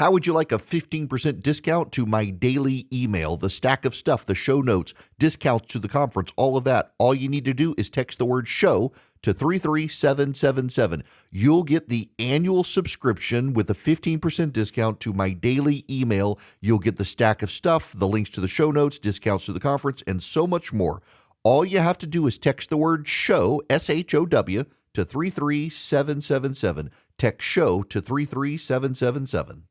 How would you like a 15% discount to my daily email, the stack of stuff, the show notes, discounts to the conference, all of that? All you need to do is text the word show to 33777. You'll get the annual subscription with a 15% discount to my daily email. You'll get the stack of stuff, the links to the show notes, discounts to the conference, and so much more. All you have to do is text the word show, SHOW, to 33777. Text show to 33777.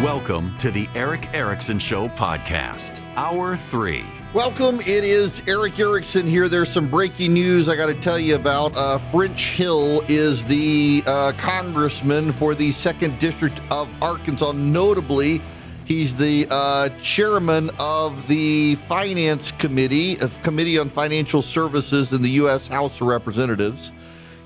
Welcome to the Eric Erickson Show podcast, Hour 3. Welcome. It is Eric Erickson here. There's some breaking news I got to tell you about. French Hill is the congressman for the 2nd District of Arkansas. Notably, he's the chairman of the Finance Committee, Committee on Financial Services in the U.S. House of Representatives.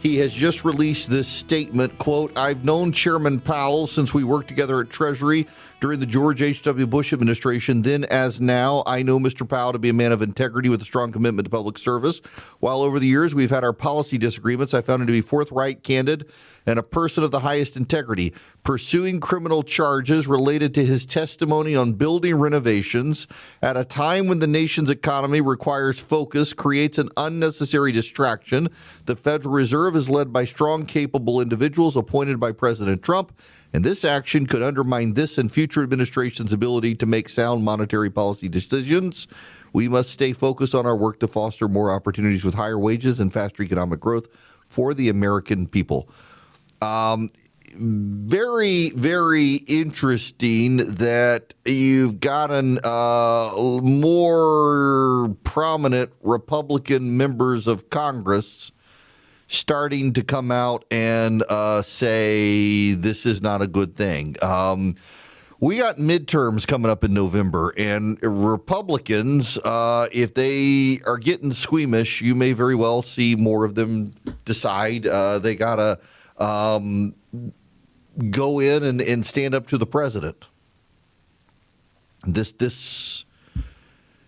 He has just released this statement, quote, "I've known Chairman Powell since we worked together at Treasury during the George H.W. Bush administration. Then as now, I know Mr. Powell to be a man of integrity with a strong commitment to public service. While over the years we've had our policy disagreements, I found him to be forthright, candid, and a person of the highest integrity. Pursuing criminal charges related to his testimony on building renovations at a time when the nation's economy requires focus creates an unnecessary distraction. The Federal Reserve is led by strong, capable individuals appointed by President Trump, and this action could undermine this and future administrations' ability to make sound monetary policy decisions. We must stay focused on our work to foster more opportunities with higher wages and faster economic growth for the American people." Very, very interesting that you've gotten more prominent Republican members of Congress starting to come out and say this is not a good thing. We got midterms coming up in November, and Republicans, if they are getting squeamish, you may very well see more of them decide they got to go in and stand up to the president. This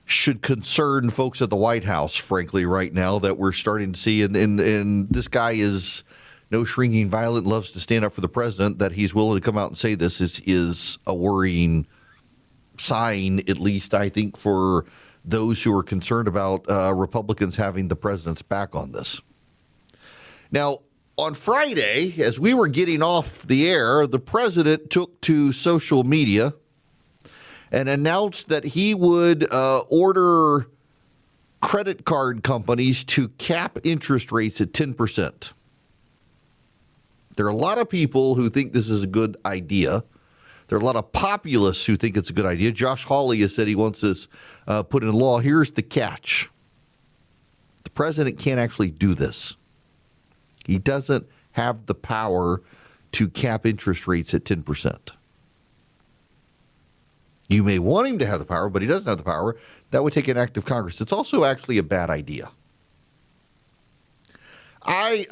should concern folks at the White House, frankly, right now, that we're starting to see. And this guy is no shrinking violet, loves to stand up for the president. That he's willing to come out and say this is a worrying sign, at least, I think, for those who are concerned about Republicans having the president's back on this. Now, on Friday, as we were getting off the air, the president took to social media and announced that he would order credit card companies to cap interest rates at 10%. There are a lot of people who think this is a good idea. There are a lot of populists who think it's a good idea. Josh Hawley has said he wants this put in law. Here's the catch. The president can't actually do this. He doesn't have the power to cap interest rates at 10%. You may want him to have the power, but he doesn't have the power. That would take an act of Congress. It's also actually a bad idea. I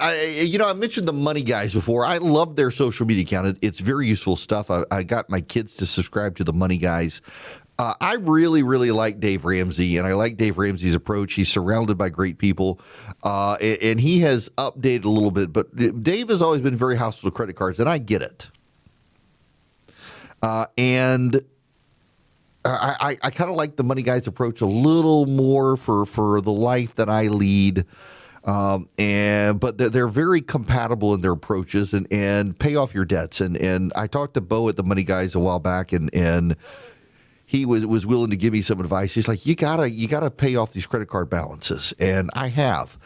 mentioned the Money Guys before. I love their social media account. It's very useful stuff. I got my kids to subscribe to the Money Guys. I really, really like Dave Ramsey, and I like Dave Ramsey's approach. He's surrounded by great people, and he has updated a little bit. But Dave has always been very hostile to credit cards, and I get it. And I kind of like the Money Guys approach a little more for the life that I lead. But they're very compatible in their approaches and pay off your debts. And I talked to Bo at the Money Guys a while back, and he was willing to give me some advice. He's like, you gotta pay off these credit card balances, and I have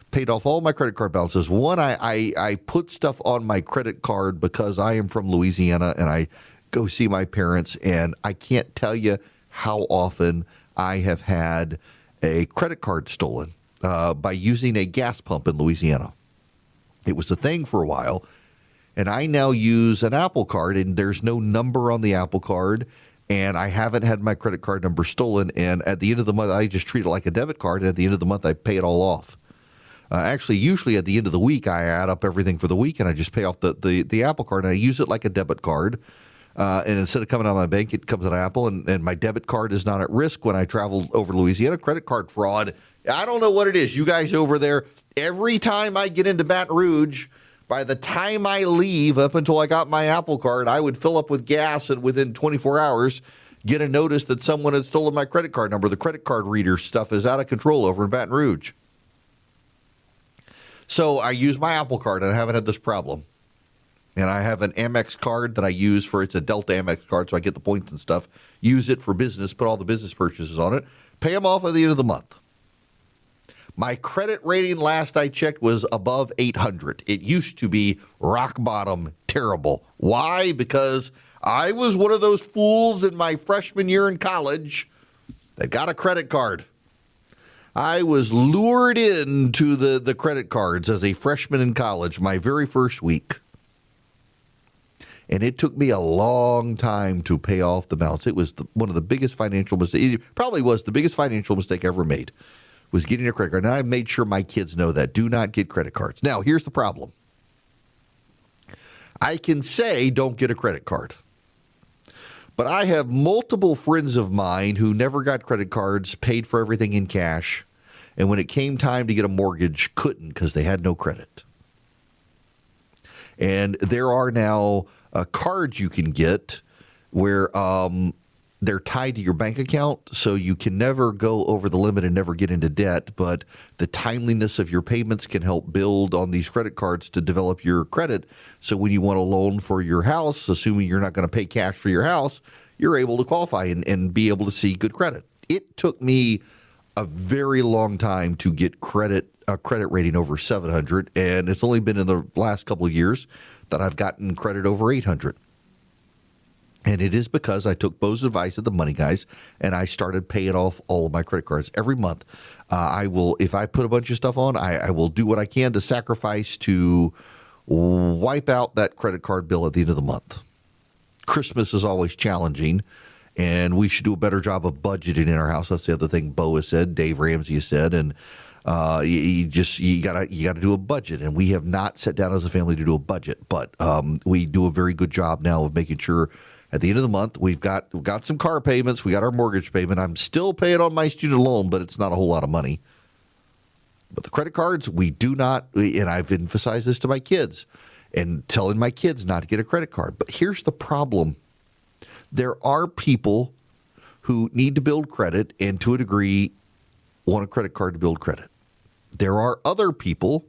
paid off all my credit card balances. One, I put stuff on my credit card because I am from Louisiana and I go see my parents, and I can't tell you how often I have had a credit card stolen by using a gas pump in Louisiana. It was a thing for a while, and I now use an Apple Card, and there's no number on the Apple Card. And I haven't had my credit card number stolen. And at the end of the month, I just treat it like a debit card. And at the end of the month, I pay it all off. Actually, usually at the end of the week, I add up everything for the week and I just pay off the Apple Card. And I use it like a debit card. And instead of coming out of my bank, it comes out of Apple, and my debit card is not at risk when I travel over to Louisiana. Credit card fraud, I don't know what it is. You guys over there, every time I get into Baton Rouge, by the time I leave, up until I got my Apple card, I would fill up with gas and within 24 hours get a notice that someone had stolen my credit card number. The credit card reader stuff is out of control over in Baton Rouge. So I use my Apple card, and I haven't had this problem. And I have an Amex card that I use for, it's a Delta Amex card, so I get the points and stuff. Use it for business, put all the business purchases on it, pay them off at the end of the month. My credit rating last I checked was above 800. It used to be rock bottom, terrible. Why? Because I was one of those fools in my freshman year in college that got a credit card. I was lured into the credit cards as a freshman in college, my very first week. And it took me a long time to pay off the balance. It was one of the biggest financial mistakes. It probably was the biggest financial mistake I ever made, was getting a credit card. And I made sure my kids know that. Do not get credit cards. Now, here's the problem. I can say don't get a credit card. But I have multiple friends of mine who never got credit cards, paid for everything in cash, and when it came time to get a mortgage, couldn't because they had no credit. And there are now cards you can get where they're tied to your bank account, so you can never go over the limit and never get into debt, but the timeliness of your payments can help build on these credit cards to develop your credit. So when you want a loan for your house, assuming you're not going to pay cash for your house, you're able to qualify and be able to see good credit. It took me a very long time to get a credit rating over 700, and it's only been in the last couple of years that I've gotten credit over 800. And it is because I took Bo's advice at the Money Guys, and I started paying off all of my credit cards every month. I will, if I put a bunch of stuff on, I will do what I can to sacrifice to wipe out that credit card bill at the end of the month. Christmas is always challenging, and we should do a better job of budgeting in our house. That's the other thing Bo has said, Dave Ramsey has said, and you gotta do a budget, and we have not sat down as a family to do a budget, but we do a very good job now of making sure at the end of the month we've got some car payments, we got our mortgage payment. I'm still paying on my student loan, but it's not a whole lot of money. But the credit cards, we do not, and I've emphasized this to my kids and telling my kids not to get a credit card. But here's the problem. There are people who need to build credit and to a degree want a credit card to build credit. There are other people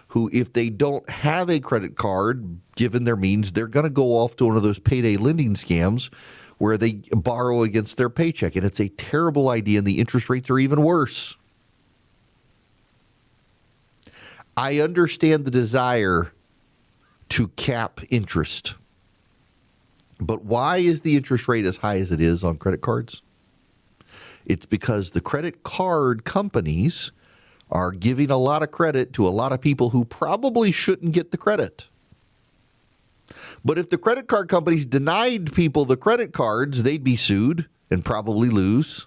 who, if they don't have a credit card, given their means, they're going to go off to one of those payday lending scams where they borrow against their paycheck. And it's a terrible idea, and the interest rates are even worse. I understand the desire to cap interest. But why is the interest rate as high as it is on credit cards? It's because the credit card companies are giving a lot of credit to a lot of people who probably shouldn't get the credit. But if the credit card companies denied people the credit cards, they'd be sued and probably lose.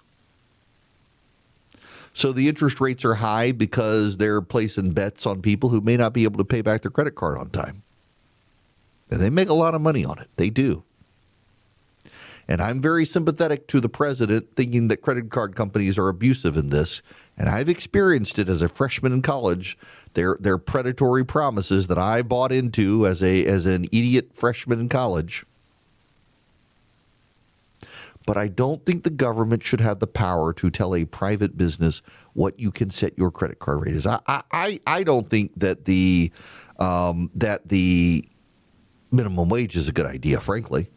So the interest rates are high because they're placing bets on people who may not be able to pay back their credit card on time. And they make a lot of money on it. They do. And I'm very sympathetic to the president thinking that credit card companies are abusive in this. And I've experienced it as a freshman in college. Their predatory promises that I bought into as an idiot freshman in college. But I don't think the government should have the power to tell a private business what you can set your credit card rate is. I don't think that the minimum wage is a good idea, frankly.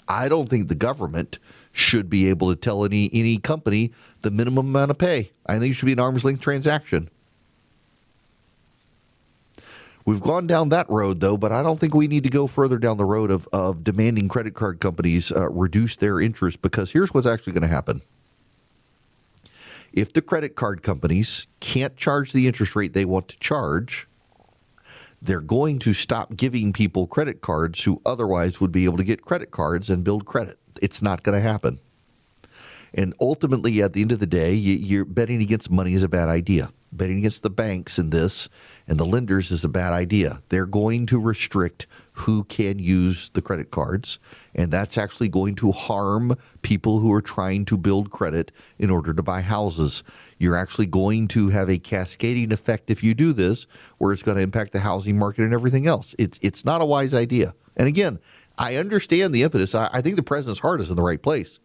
I don't think the government should be able to tell any company the minimum amount of pay. I think it should be an arm's length transaction. We've gone down that road, though, but I don't think we need to go further down the road of demanding credit card companies reduce their interest, because here's what's actually going to happen. If the credit card companies can't charge the interest rate they want to charge, they're going to stop giving people credit cards who otherwise would be able to get credit cards and build credit. It's not going to happen. And ultimately, at the end of the day, you're betting against money is a bad idea. betting against the banks in this and the lenders is a bad idea. They're going to restrict who can use the credit cards, and that's actually going to harm people who are trying to build credit in order to buy houses. You're actually going to have a cascading effect if you do this, where it's going to impact the housing market and everything else. It's not a wise idea. And again, I understand the impetus. I think the president's heart is in the right place.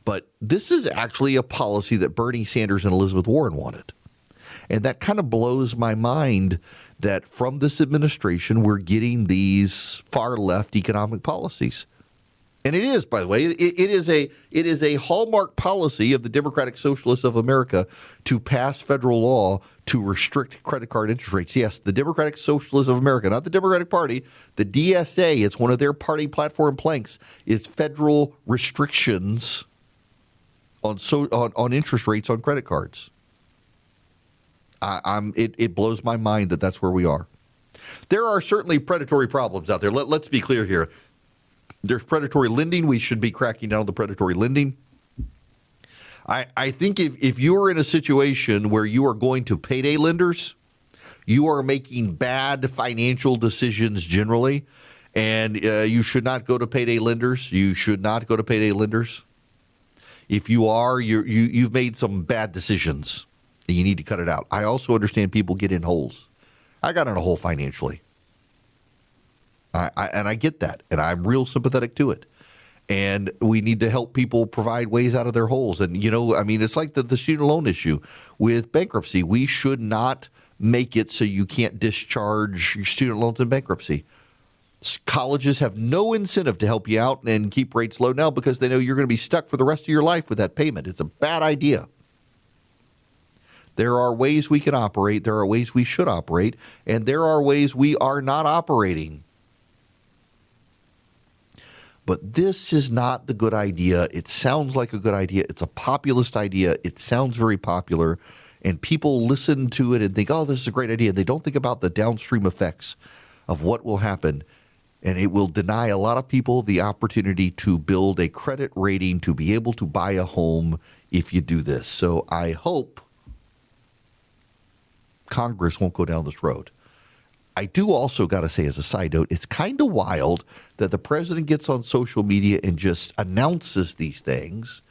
But this is actually a policy that Bernie Sanders and Elizabeth Warren wanted. And that kind of blows my mind that from this administration, we're getting these far left economic policies. And it is, by the way, it is a hallmark policy of the Democratic Socialists of America to pass federal law to restrict credit card interest rates. Yes, the Democratic Socialists of America, not the Democratic Party, the DSA, it's one of their party platform planks, is federal restrictions on interest rates on credit cards. It blows my mind that that's where we are. There are certainly predatory problems out there. Let's be clear here. There's predatory lending. We should be cracking down on the predatory lending. I think if you're in a situation where you are going to payday lenders, you are making bad financial decisions generally, and you should not go to payday lenders. You should not go to payday lenders. If you are, you've made some bad decisions, and you need to cut it out. I also understand people get in holes. I got in a hole financially. I get that, and I'm real sympathetic to it. And we need to help people provide ways out of their holes. And, it's like the student loan issue with bankruptcy. We should not make it so you can't discharge your student loans in bankruptcy. Colleges have no incentive to help you out and keep rates low now because they know you're going to be stuck for the rest of your life with that payment. It's a bad idea. There are ways we can operate. There are ways we should operate. And there are ways we are not operating. But this is not the good idea. It sounds like a good idea. It's a populist idea. It sounds very popular. And people listen to it and think, oh, this is a great idea. They don't think about the downstream effects of what will happen. And it will deny a lot of people the opportunity to build a credit rating to be able to buy a home if you do this. So I hope Congress won't go down this road. I do also got to say, as a side note, it's kind of wild that the president gets on social media and just announces these things.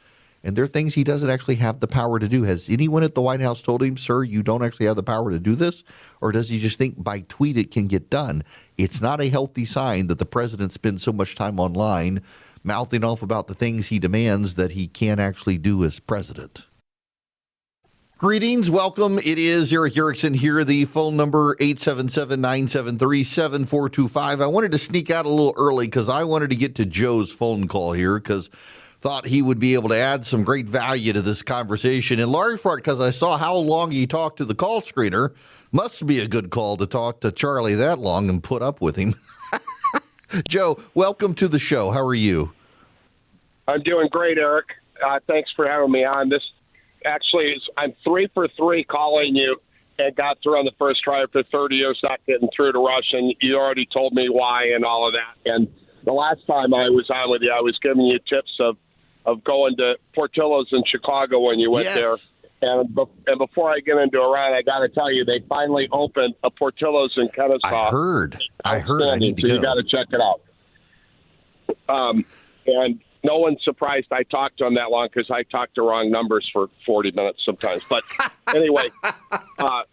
And they're things he doesn't actually have the power to do. Has anyone at the White House told him, sir, you don't actually have the power to do this? Or does he just think by tweet it can get done? It's not a healthy sign that the president spends so much time online mouthing off about the things he demands that he can't actually do as president. Greetings. Welcome. It is Eric Erickson here. The phone number 877-973-7425. I wanted to sneak out a little early because I wanted to get to Joe's phone call here because thought he would be able to add some great value to this conversation, in large part because I saw how long he talked to the call screener. Must be a good call to talk to Charlie that long and put up with him. Joe, welcome to the show. How are you? I'm doing great, Eric. Thanks for having me on. This actually I'm 3 for 3 calling you and got through on the first try after 30 years not getting through to Rush, and you already told me why and all of that. And the last time I was on with you, I was giving you tips of going to Portillo's in Chicago when you went there. And before I get into Iran, I got to tell you, they finally opened a Portillo's in Kennesaw. I heard. I need to go. You got to check it out. And no one's surprised I talked to him that long because I talked the wrong numbers for 40 minutes sometimes. But anyway, I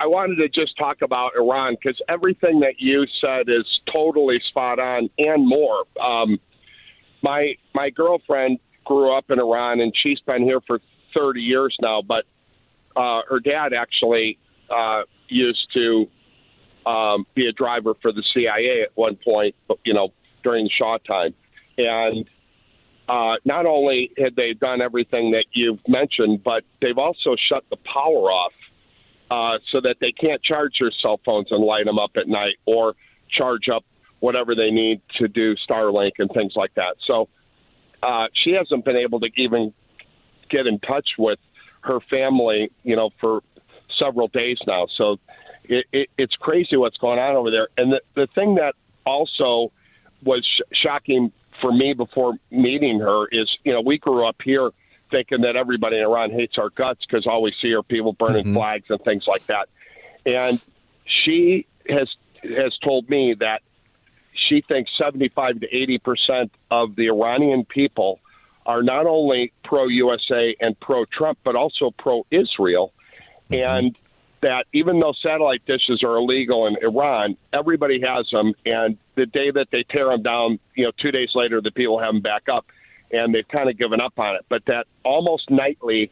wanted to just talk about Iran because everything that you said is totally spot on and more. My girlfriend grew up in Iran, and she's been here for 30 years now, but her dad actually used to be a driver for the CIA at one point, during the Shah time. And not only had they done everything that you've mentioned, but they've also shut the power off so that they can't charge their cell phones and light them up at night or charge up whatever they need to do Starlink and things like that. So she hasn't been able to even get in touch with her family, for several days now. So it's crazy what's going on over there. And the thing that also was shocking for me before meeting her is, we grew up here thinking that everybody in Iran hates our guts because all we see are people burning flags and things like that. And she has told me that she thinks 75 to 80% of the Iranian people are not only pro-USA and pro-Trump, but also pro-Israel. And that even though satellite dishes are illegal in Iran, everybody has them. And the day that they tear them down, 2 days later, the people have them back up. And they've kind of given up on it. But that almost nightly,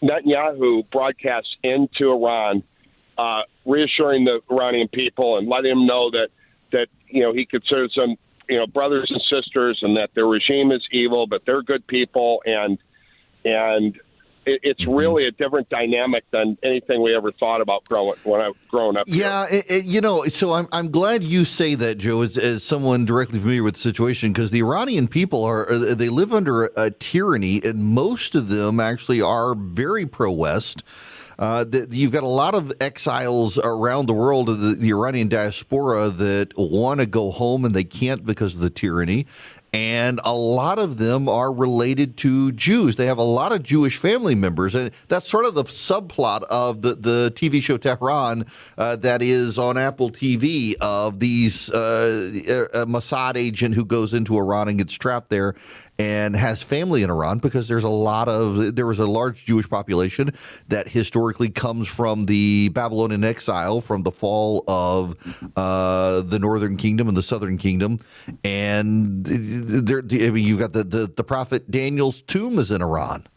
Netanyahu broadcasts into Iran, reassuring the Iranian people and letting them know that he considers them brothers and sisters, and that their regime is evil, but they're good people, and it's really a different dynamic than anything we ever thought about when I was growing up. Yeah, so I'm glad you say that, Joe, as someone directly familiar with the situation, because the Iranian people they live under a tyranny, and most of them actually are very pro-West. You've got a lot of exiles around the world of the Iranian diaspora that want to go home and they can't because of the tyranny. And a lot of them are related to Jews. They have a lot of Jewish family members. And that's sort of the subplot of the TV show Tehran that is on Apple TV, of these a Mossad agent who goes into Iran and gets trapped there and has family in Iran, because there was a large Jewish population that historically comes from the Babylonian exile, from the fall of the Northern Kingdom and the Southern Kingdom. And you've got the prophet Daniel's tomb is in Iran.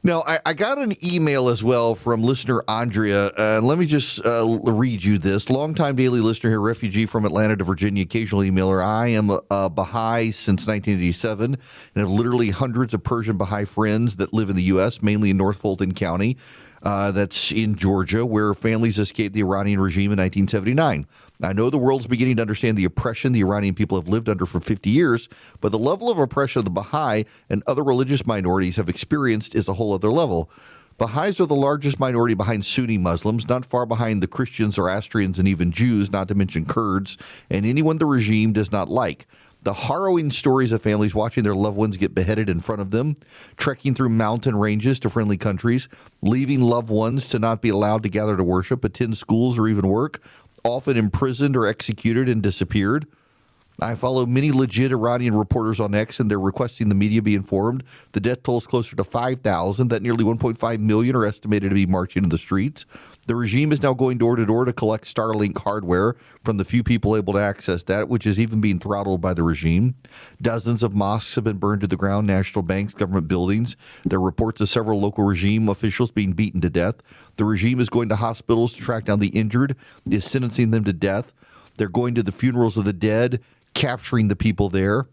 Now, I got an email as well from listener Andrea. Let me just read you this. Longtime daily listener here, refugee from Atlanta to Virginia, occasional emailer. I am a Baha'i since 1987 and have literally hundreds of Persian Baha'i friends that live in the U.S., mainly in North Fulton County. That's in Georgia, where families escaped the Iranian regime in 1979. I know the world's beginning to understand the oppression the Iranian people have lived under for 50 years, but the level of oppression the Baha'i and other religious minorities have experienced is a whole other level. Baha'is are the largest minority behind Sunni Muslims, not far behind the Christians, Zoroastrians, and even Jews, not to mention Kurds, and anyone the regime does not like. The harrowing stories of families watching their loved ones get beheaded in front of them, trekking through mountain ranges to friendly countries, leaving loved ones to not be allowed to gather to worship, attend schools, or even work, often imprisoned or executed and disappeared. I follow many legit Iranian reporters on X, and they're requesting the media be informed. The death toll is closer to 5,000, that nearly 1.5 million are estimated to be marching in the streets. The regime is now going door to door to collect Starlink hardware from the few people able to access that, which is even being throttled by the regime. Dozens of mosques have been burned to the ground, national banks, government buildings. There are reports of several local regime officials being beaten to death. The regime is going to hospitals to track down the injured, is sentencing them to death. They're going to the funerals of the dead, capturing the people there.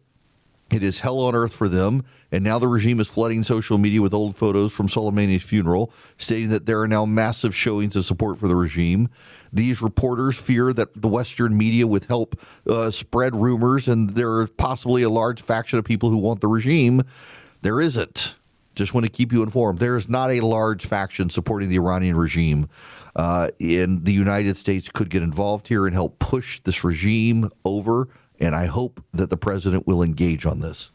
It is hell on earth for them, and now the regime is flooding social media with old photos from Soleimani's funeral, stating that there are now massive showings of support for the regime. These reporters fear that the Western media would help spread rumors, and there is possibly a large faction of people who want the regime. There isn't. Just want to keep you informed. There is not a large faction supporting the Iranian regime. And the United States could get involved here and help push this regime over. And I hope that the president will engage on this.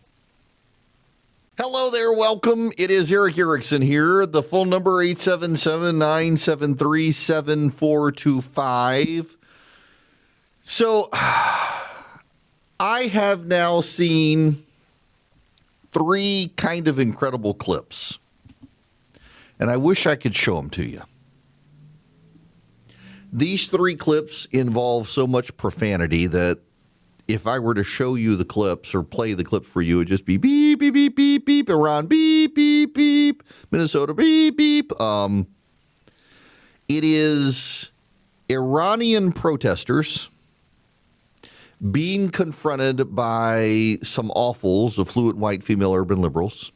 Hello there. Welcome. It is Eric Erickson here. The phone number 877-973-7425. So I have now seen 3 kind of incredible clips, and I wish I could show them to you. These 3 clips involve so much profanity that if I were to show you the clips or play the clips for you, it'd just be beep, beep, beep, beep, beep, Iran, beep, beep, beep, Minnesota, beep, beep. It is Iranian protesters being confronted by some awfuls, affluent white female urban liberals.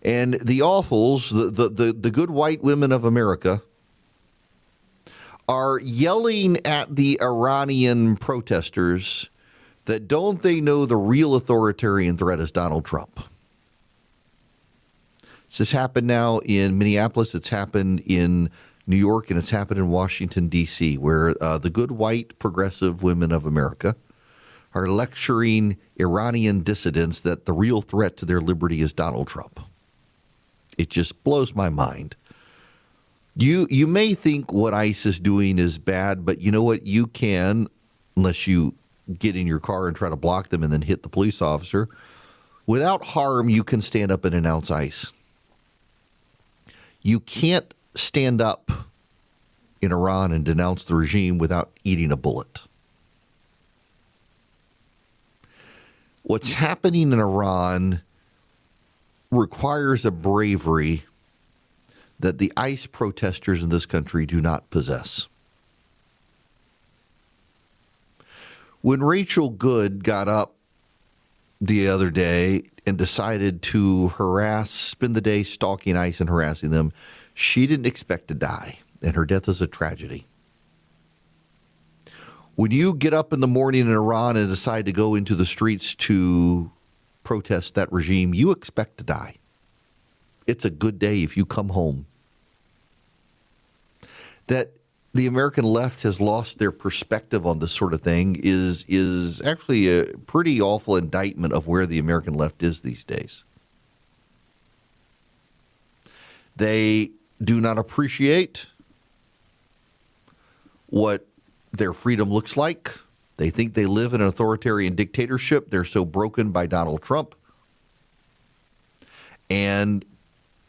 And the awfuls, the good white women of America, are yelling at the Iranian protesters that don't they know the real authoritarian threat is Donald Trump. This has happened now in Minneapolis, it's happened in New York, and it's happened in Washington, D.C., where the good white progressive women of America are lecturing Iranian dissidents that the real threat to their liberty is Donald Trump. It just blows my mind. You may think what ICE is doing is bad, but you know what? You can, unless you get in your car and try to block them and then hit the police officer, without harm, you can stand up and denounce ICE. You can't stand up in Iran and denounce the regime without eating a bullet. What's happening in Iran requires a bravery that the ICE protesters in this country do not possess. When Rachel Good got up the other day and decided to spend the day stalking ICE and harassing them, she didn't expect to die, and her death is a tragedy. When you get up in the morning in Iran and decide to go into the streets to protest that regime, you expect to die. It's a good day if you come home. That the American left has lost their perspective on this sort of thing is actually a pretty awful indictment of where the American left is these days. They do not appreciate what their freedom looks like. They think they live in an authoritarian dictatorship. They're so broken by Donald Trump. And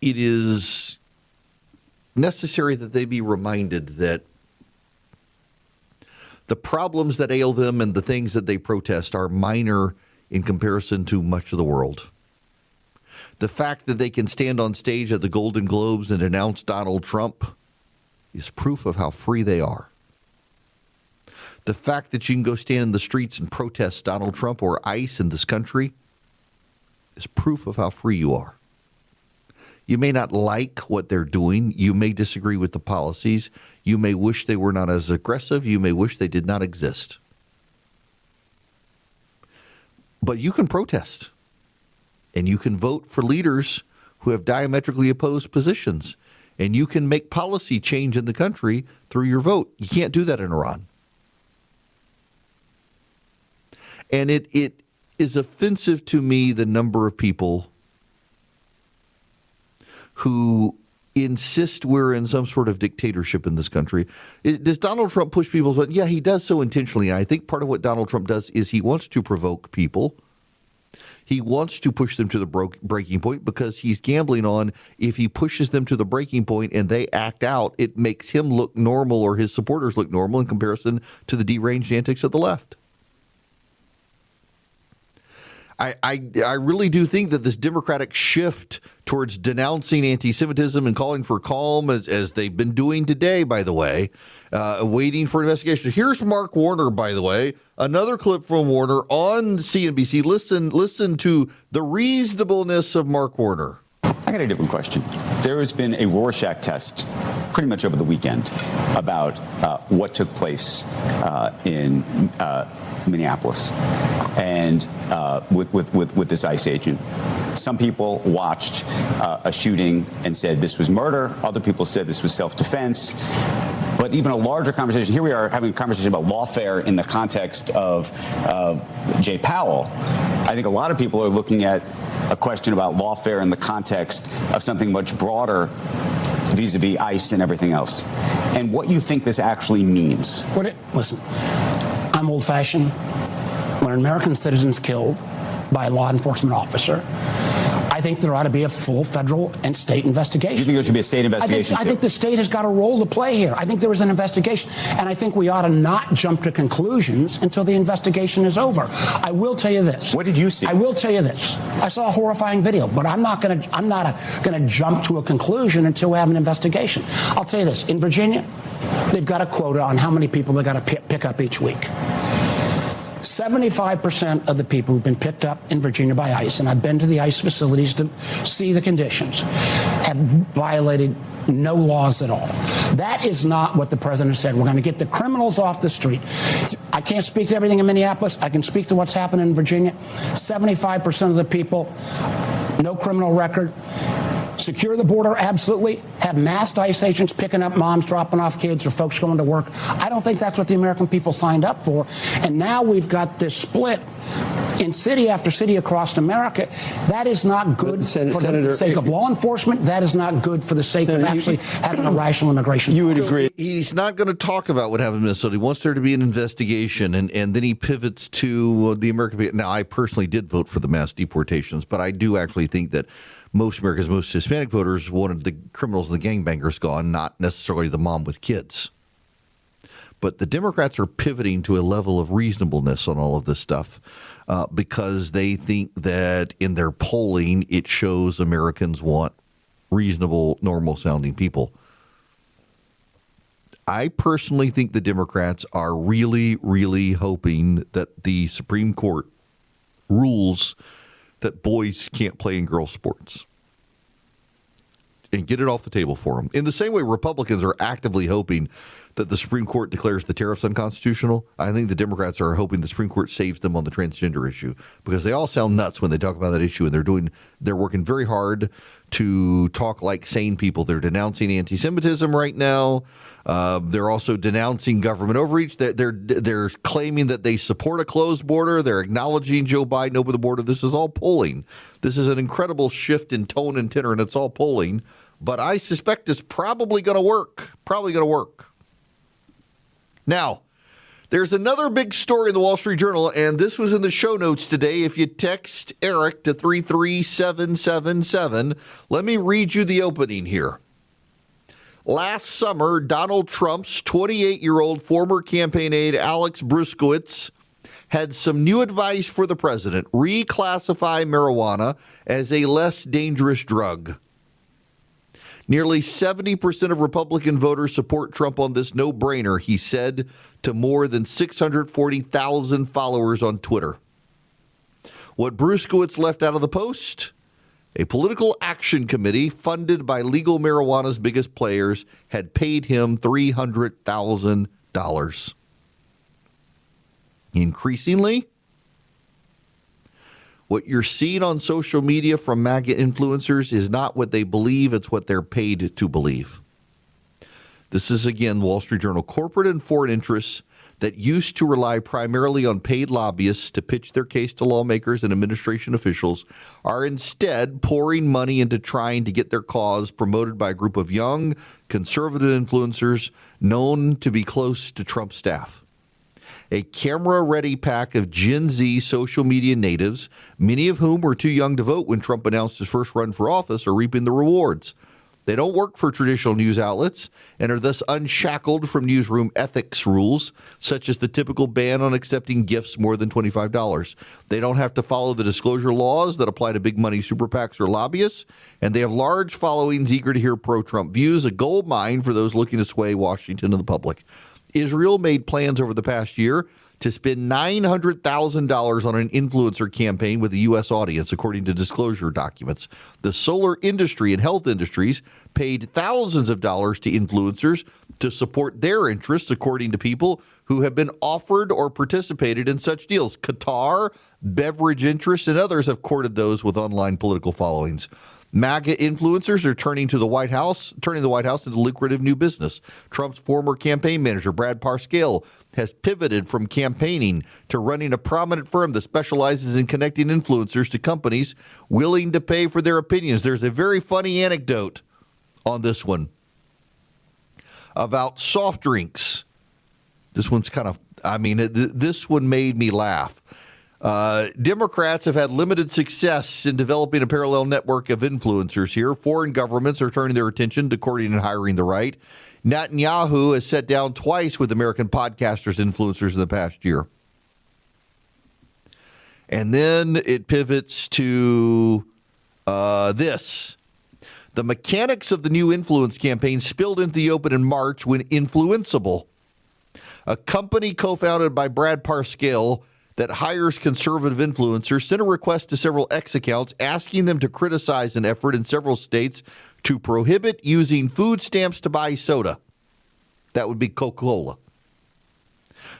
it is necessary that they be reminded that the problems that ail them and the things that they protest are minor in comparison to much of the world. The fact that they can stand on stage at the Golden Globes and denounce Donald Trump is proof of how free they are. The fact that you can go stand in the streets and protest Donald Trump or ICE in this country is proof of how free you are. You may not like what they're doing. You may disagree with the policies. You may wish they were not as aggressive. You may wish they did not exist. But you can protest. And you can vote for leaders who have diametrically opposed positions. And you can make policy change in the country through your vote. You can't do that in Iran. And it is offensive to me, the number of people who insist we're in some sort of dictatorship in this country. Does Donald Trump push people's buttons? Yeah, he does so intentionally. I think part of what Donald Trump does is he wants to provoke people. He wants to push them to the breaking point because he's gambling on if he pushes them to the breaking point and they act out, it makes him look normal or his supporters look normal in comparison to the deranged antics of the left. I really do think that this democratic shift towards denouncing anti-Semitism and calling for calm, as they've been doing today, by the way, waiting for investigation. Here's Mark Warner, by the way, another clip from Warner on CNBC. Listen to the reasonableness of Mark Warner. I got a different question. There has been a Rorschach test pretty much over the weekend about what took place in Minneapolis and with this ICE agent. Some people watched a shooting and said this was murder. Other people said this was self-defense. But even a larger conversation, here we are having a conversation about lawfare in the context of Jay Powell. I think a lot of people are looking at a question about lawfare in the context of something much broader vis-a-vis ICE and everything else. And what you think this actually means. Listen, I'm old-fashioned. When an American citizen's killed by a law enforcement officer, I think there ought to be a full federal and state investigation. You think there should be a state investigation? I think the state has got a role to play here. I think there was an investigation, and I think we ought to not jump to conclusions until the investigation is over. I will tell you this. What did you see? I will tell you this. I saw a horrifying video, but I'm not going to jump to a conclusion until we have an investigation. I'll tell you this. In Virginia, they've got a quota on how many people they've got to pick up each week. 75% of the people who've been picked up in Virginia by ICE, and I've been to the ICE facilities to see the conditions, have violated no laws at all. That is not what the president said. We're going to get the criminals off the street. I can't speak to everything in Minneapolis. I can speak to what's happening in Virginia. 75% of the people, no criminal record. Secure the border, absolutely. Have mass ICE agents picking up moms, dropping off kids, or folks going to work. I don't think that's what the American people signed up for. And now we've got this split in city after city across America. That is not good for the sake of law enforcement. That is not good for the sake of actually having a rational immigration. You would agree. He's not going to talk about what happened in Minnesota. He wants there to be an investigation, and then he pivots to the American people. Now, I personally did vote for the mass deportations, but I do actually think that most Americans, most Hispanic voters wanted the criminals and the gangbangers gone, not necessarily the mom with kids. But the Democrats are pivoting to a level of reasonableness on all of this stuff because they think that in their polling, it shows Americans want reasonable, normal-sounding people. I personally think the Democrats are really, really hoping that the Supreme Court rules that boys can't play in girls' sports and get it off the table for them. In the same way Republicans are actively hoping that the Supreme Court declares the tariffs unconstitutional, I think the Democrats are hoping the Supreme Court saves them on the transgender issue, because they all sound nuts when they talk about that issue, and they're working very hard to talk like sane people. They're denouncing anti-Semitism right now. They're also denouncing government overreach. They're claiming that they support a closed border. They're acknowledging Joe Biden over the border. This is all polling. This is an incredible shift in tone and tenor, and it's all polling. But I suspect it's probably going to work. Now, there's another big story in the Wall Street Journal, and this was in the show notes today. If you text Eric to 33777, let me read you the opening here. Last summer, Donald Trump's 28-year-old former campaign aide Alex Bruskowitz had some new advice for the president: reclassify marijuana as a less dangerous drug. Nearly 70% of Republican voters support Trump on this no-brainer, he said to more than 640,000 followers on Twitter. What Bruskowitz left out of the post? A political action committee funded by legal marijuana's biggest players had paid him $300,000. Increasingly, what you're seeing on social media from MAGA influencers is not what they believe, it's what they're paid to believe. This is, again, Wall Street Journal. Corporate and foreign interests that used to rely primarily on paid lobbyists to pitch their case to lawmakers and administration officials are instead pouring money into trying to get their cause promoted by a group of young, conservative influencers known to be close to Trump's staff. A camera-ready pack of Gen Z social media natives, many of whom were too young to vote when Trump announced his first run for office, are reaping the rewards. They don't work for traditional news outlets and are thus unshackled from newsroom ethics rules, such as the typical ban on accepting gifts more than $25. They don't have to follow the disclosure laws that apply to big money super PACs or lobbyists, and they have large followings eager to hear pro-Trump views, a gold mine for those looking to sway Washington and the public. Israel made plans over the past year to spend $900,000 on an influencer campaign with a U.S. audience, according to disclosure documents. The solar industry and health industries paid thousands of dollars to influencers to support their interests, according to people who have been offered or participated in such deals. Qatar, beverage interests, and others have courted those with online political followings. MAGA influencers are turning the White House into lucrative new business. Trump's former campaign manager, Brad Parscale, has pivoted from campaigning to running a prominent firm that specializes in connecting influencers to companies willing to pay for their opinions. There's a very funny anecdote on this one about soft drinks. This one's this one made me laugh. Democrats have had limited success in developing a parallel network of influencers here. Foreign governments are turning their attention to courting and hiring the right. Netanyahu has sat down twice with American podcasters and influencers in the past year. And then it pivots to this. The mechanics of the new influence campaign spilled into the open in March when Influenceable, a company co-founded by Brad Parscale that hires conservative influencers, sent a request to several X accounts asking them to criticize an effort in several states to prohibit using food stamps to buy soda. That would be Coca-Cola.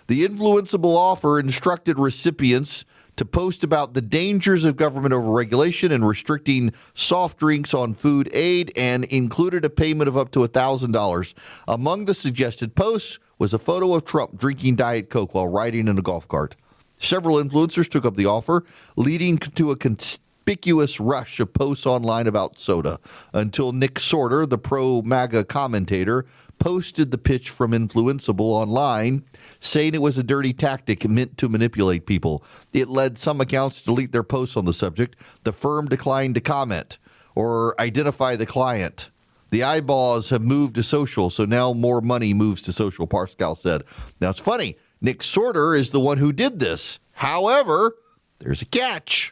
The Influenceable offer instructed recipients to post about the dangers of government overregulation and restricting soft drinks on food aid, and included a payment of up to $1,000. Among the suggested posts was a photo of Trump drinking Diet Coke while riding in a golf cart. Several influencers took up the offer, leading to a conspicuous rush of posts online about soda, until Nick Sorter, the pro-MAGA commentator, posted the pitch from Influenceable online, saying it was a dirty tactic meant to manipulate people. It led some accounts to delete their posts on the subject. The firm declined to comment or identify the client. The eyeballs have moved to social, so now more money moves to social, Pascal said. Now, it's funny. Nick Sorter is the one who did this. However, there's a catch.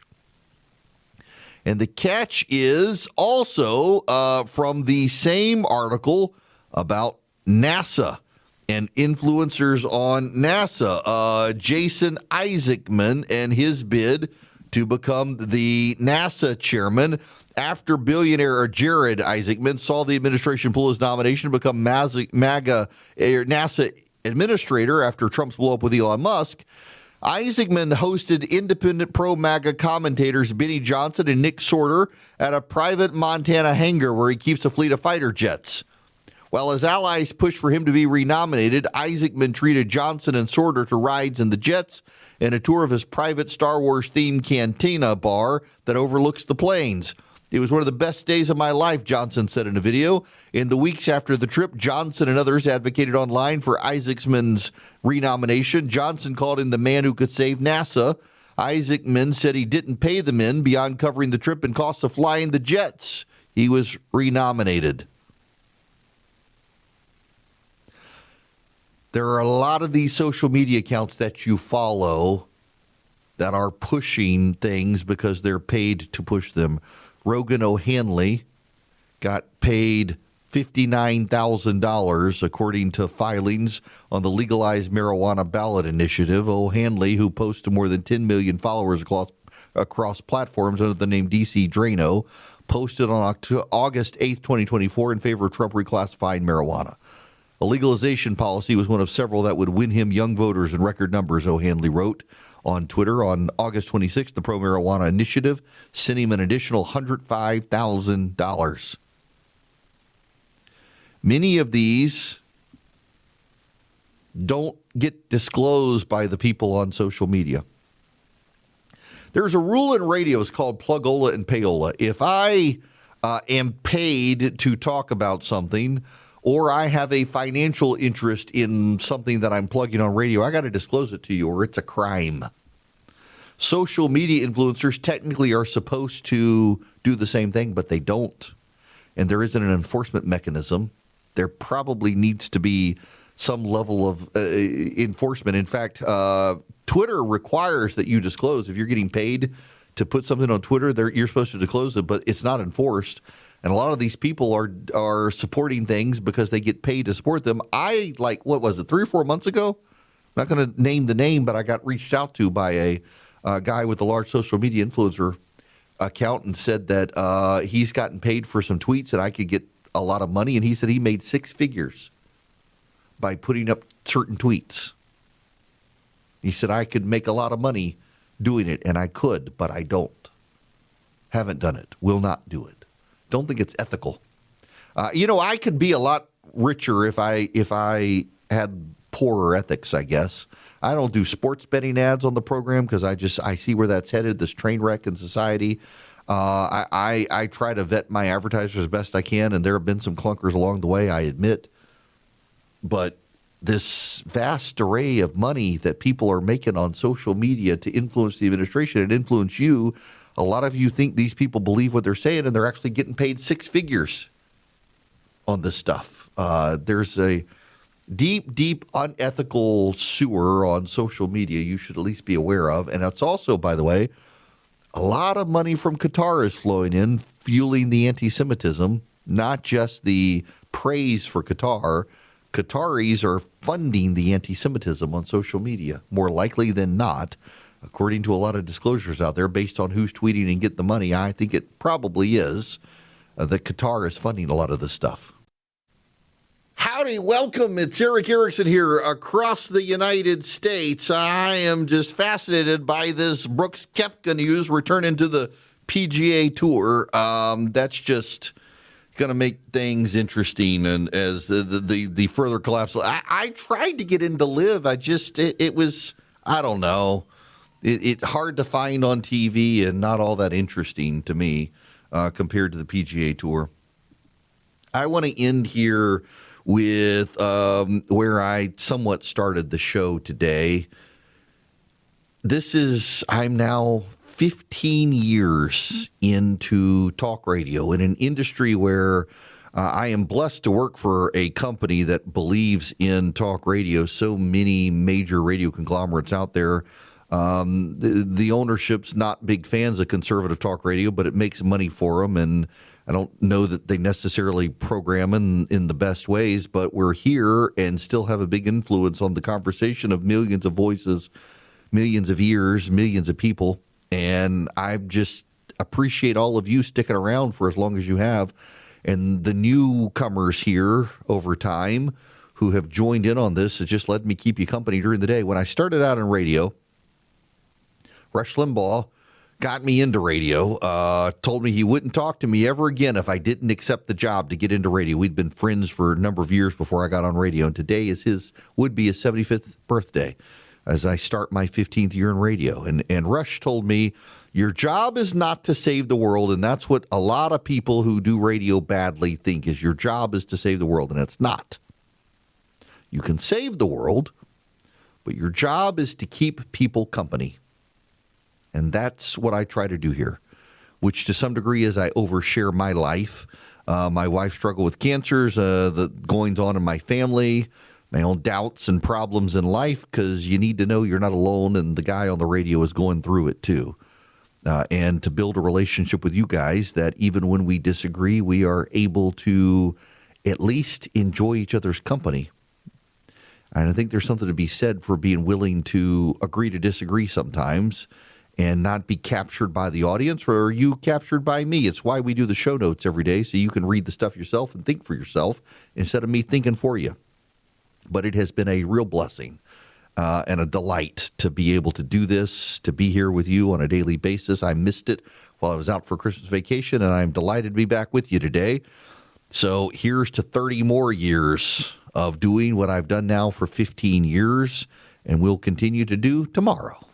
And the catch is also from the same article about NASA and influencers on NASA. Jason Isaacman and his bid to become the NASA chairman after billionaire Jared Isaacman saw the administration pull his nomination to become NASA administrator after Trump's blow up with Elon Musk. Isaacman hosted independent pro-MAGA commentators Benny Johnson and Nick Sorter at a private Montana hangar where he keeps a fleet of fighter jets. While his allies pushed for him to be renominated, Isaacman treated Johnson and Sorter to rides in the jets and a tour of his private Star Wars-themed cantina bar that overlooks the plains. It was one of the best days of my life, Johnson said in a video. In the weeks after the trip, Johnson and others advocated online for Isaacman's renomination. Johnson called him the man who could save NASA. Isaacman said he didn't pay the men beyond covering the trip and costs of flying the jets. He was renominated. There are a lot of these social media accounts that you follow that are pushing things because they're paid to push them. Rogan O'Hanley got paid $59,000, according to filings on the legalized marijuana ballot initiative. O'Hanley, who posts to more than 10 million followers across platforms under the name DC Drano, posted on August 8th, 2024, in favor of Trump reclassifying marijuana. A legalization policy was one of several that would win him young voters in record numbers, O'Hanley wrote on Twitter. On August 26th, the pro-marijuana initiative sent him an additional $105,000. Many of these don't get disclosed by the people on social media. There's a rule in radio, it's called plugola and payola. If I am paid to talk about something, or I have a financial interest in something that I'm plugging on radio, I got to disclose it to you, or it's a crime. Social media influencers technically are supposed to do the same thing, but they don't. And there isn't an enforcement mechanism. There probably needs to be some level of enforcement. In fact, Twitter requires that you disclose. If you're getting paid to put something on Twitter, you're supposed to disclose it, but it's not enforced. And a lot of these people are supporting things because they get paid to support them. What was it, 3 or 4 months ago? I'm not going to name the name, but I got reached out to by a guy with a large social media influencer account and said that he's gotten paid for some tweets and I could get a lot of money. And he said he made 6 figures by putting up certain tweets. He said I could make a lot of money doing it, and I could, but I don't. Haven't done it. Will not do it. Don't think it's ethical. I could be a lot richer if I had poorer ethics, I guess. I don't do sports betting ads on the program because I see where that's headed, this train wreck in society. I try to vet my advertisers as best I can, and there have been some clunkers along the way, I admit. But this vast array of money that people are making on social media to influence the administration and influence you, a lot of you think these people believe what they're saying, and they're actually getting paid 6 figures on this stuff. There's a deep, unethical sewer on social media you should at least be aware of. And it's also, by the way, a lot of money from Qatar is flowing in, fueling the anti-Semitism, not just the praise for Qatar. Qataris are funding the anti-Semitism on social media, more likely than not, according to a lot of disclosures out there based on who's tweeting and get the money. I think it probably is that Qatar is funding a lot of this stuff. How Howdy, welcome. It's Eric Erickson here across the United States. I am just fascinated by this Brooks Koepka news returning to the PGA Tour. That's just going to make things interesting, and as the further collapse. I tried to get into Live. It was, I don't know, it hard to find on TV and not all that interesting to me compared to the PGA Tour. I want to end here with where I somewhat started the show today. I'm now 15 years into talk radio in an industry where I am blessed to work for a company that believes in talk radio. So many major radio conglomerates out there. The ownership's not big fans of conservative talk radio, but it makes money for them, and I don't know that they necessarily program in the best ways, but we're here and still have a big influence on the conversation of millions of voices, millions of ears, millions of people. And I just appreciate all of you sticking around for as long as you have. And the newcomers here over time who have joined in on this, it just let me keep you company during the day. When I started out in radio, Rush Limbaugh got me into radio, told me he wouldn't talk to me ever again if I didn't accept the job to get into radio. We'd been friends for a number of years before I got on radio, and today would be his 75th birthday as I start my 15th year in radio. And Rush told me, your job is not to save the world, and that's what a lot of people who do radio badly think, is your job is to save the world, and it's not. You can save the world, but your job is to keep people company. And that's what I try to do here, which to some degree is I overshare my life. My wife struggled with cancers, the goings on in my family, my own doubts and problems in life, because you need to know you're not alone, and the guy on the radio is going through it too. And to build a relationship with you guys that even when we disagree, we are able to at least enjoy each other's company. And I think there's something to be said for being willing to agree to disagree sometimes, and not be captured by the audience or you captured by me. It's why we do the show notes every day, so you can read the stuff yourself and think for yourself instead of me thinking for you. But it has been a real blessing and a delight to be able to do this, to be here with you on a daily basis. I missed it while I was out for Christmas vacation, and I'm delighted to be back with you today. So here's to 30 more years of doing what I've done now for 15 years, and we'll continue to do tomorrow.